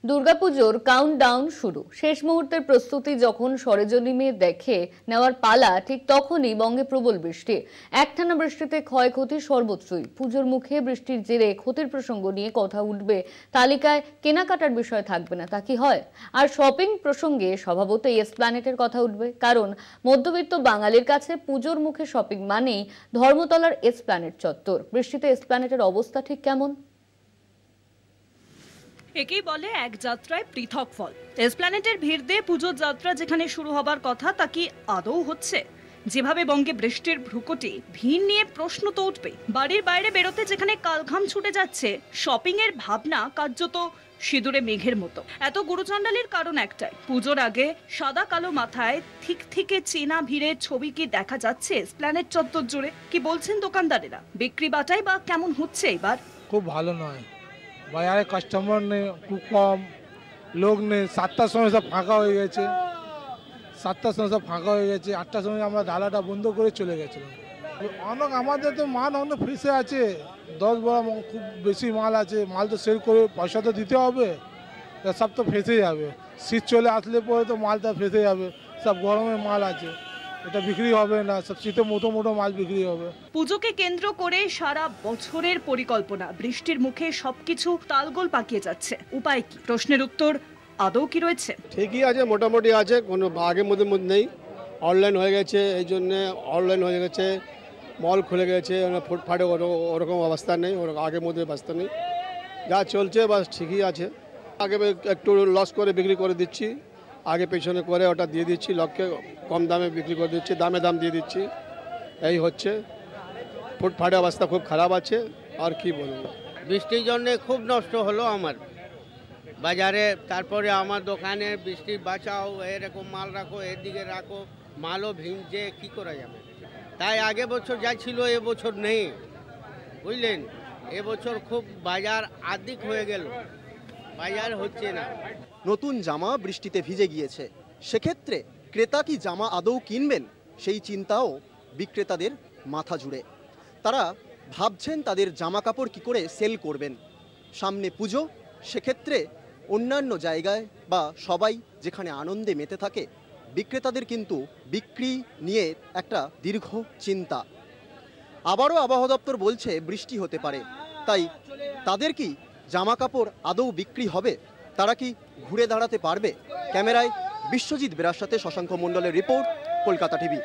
দুর্গাপুজোর কাউন্টডাউন শুরু। শেষ মুহূর্তের প্রস্তুতি যখন সরেজমিনে দেখে নেওয়ার পালা, ঠিক তখনই বঙ্গে প্রবল বৃষ্টি। একটানা বৃষ্টিতে ক্ষয়ক্ষতি সর্বত্রই। পুজোর মুখে বৃষ্টির জেরে ক্ষতির প্রসঙ্গ নিয়ে কথা উঠবে, তালিকায় কেনাকাটার বিষয় থাকবে না, তা কি হয়? আর শপিং প্রসঙ্গে স্বভাবতই এসপ্ল্যানেটের কথা উঠবে, কারণ মধ্যবিত্ত বাঙালির কাছে পুজোর মুখে শপিং মানেই ধর্মতলার এসপ্ল্যানেট চত্বর। বৃষ্টিতে এসপ্ল্যানেটের অবস্থা ঠিক কেমন? একেই বলে এক যাত্রায় পৃথক ফল। এসপ্ল্যানেটের ভিড় দিয়ে পুজোর যাত্রা যেখানে শুরু হবার কথা, তা কি আদৌ হচ্ছে? যেভাবে বঙ্গে বৃষ্টির ভ্রুকুটি, ভিড় নিয়ে প্রশ্ন তো উঠবে। বাড়ির বাইরে বেরোতে যেখানে কালঘাম ছুটে যাচ্ছে, শপিং এর ভাবনা কার্যত সিঁদুরে মেঘের মতো। এত গুরুচণ্ডালির কারণ একটাই, পুজোর আগে সাদা কালো মাথায় থেকে চেনা ভিড়ের ছবি কি দেখা যাচ্ছে এসপ্ল্যানেট চত্বর জুড়ে? কি বলছেন দোকানদারেরা? বিক্রি বাটাই বা কেমন হচ্ছে এবার? খুব ভালো নয়, বাজারে কাস্টমার নেই, খুব কম লোক নেই। 7টার সময় সব ফাঁকা হয়ে গেছে, 7টার সময় সব ফাঁকা হয়ে গেছে। 8টার সময় আমরা ডালাটা বন্ধ করে চলে গেছিলাম। অনেক আমাদের তো মাল অনেক ফ্রিসে আছে, 10-12 খুব বেশি মাল আছে। মাল তো সেল করে পয়সা তো দিতে হবে, সব তো ফেঁসে যাবে। শীত চলে আসলে পরে তো মালটা ফেঁসে যাবে। সব গরমের মাল আছে, এটা বিক্রি হবে না। সব শীতে মোটো মাল বিক্রি হবে। পুজোকে কেন্দ্র করে সারা বছরের পরিকল্পনা, বৃষ্টির মুখে সবকিছু তালগোল পাকিয়ে যাচ্ছে। উপায় কি? প্রশ্নের উত্তর আদৌ কি রয়েছে? ঠিকই আছে, মোটামুটি আছে, কোনো আগের মধ্যে নেই। অনলাইন হয়ে গেছে, এই জন্য অনলাইন হয়ে গেছে, মল খুলে গেছে, ফুটপাথে ওরকম অবস্থা নেই, আগের মধ্যে অবস্থা নেই। যা চলছে বাস ঠিকই আছে। আগে একটু লস করে বিক্রি করে দিচ্ছি, আগে পেছনে করে ওটা দিয়ে দিচ্ছি, লোককে কম দামে বিক্রি করে দিচ্ছি, দাম দিয়ে দিচ্ছি। এই হচ্ছে, ফুটপাথে অবস্থা খুব খারাপ আছে। আর কি বলবো, বৃষ্টির জন্যে খুব নষ্ট হলো আমার বাজারে। তারপরে আমার দোকানে বৃষ্টি বাঁচাও, এরকম মাল রাখো, এদিকে রাখো, মালও ভিজে, কি করা যাবে? তাই আগে বছর যা ছিল এবছর নেই, বুঝলেন? এবছর খুব বাজার আর্ধেক হয়ে গেল, বাজার হচ্ছে না। নতুন জামা বৃষ্টিতে ভিজে গিয়েছে, সেক্ষেত্রে ক্রেতা কি জামা আদৌ কিনবেন, সেই চিন্তাও বিক্রেতাদের মাথা জুড়ে। তারা ভাবছেন তাদের জামা কাপড় কী করে সেল করবেন। সামনে পুজো, সেক্ষেত্রে অন্যান্য জায়গায় বা সবাই যেখানে আনন্দে মেতে থাকে, বিক্রেতাদের কিন্তু বিক্রি নিয়ে একটা দীর্ঘ চিন্তা। আবারও আবহাওয়া দপ্তর বলছে বৃষ্টি হতে পারে, তাই তাদের কি জামা কাপড় আদৌ বিক্রি হবে? তারা কি ঘুরে দাঁড়াতে পারবে? ক্যামেরায় বিশ্বজিৎ বেরার সাথে শশাঙ্ক মণ্ডলের রিপোর্ট, কলকাতা টিভি।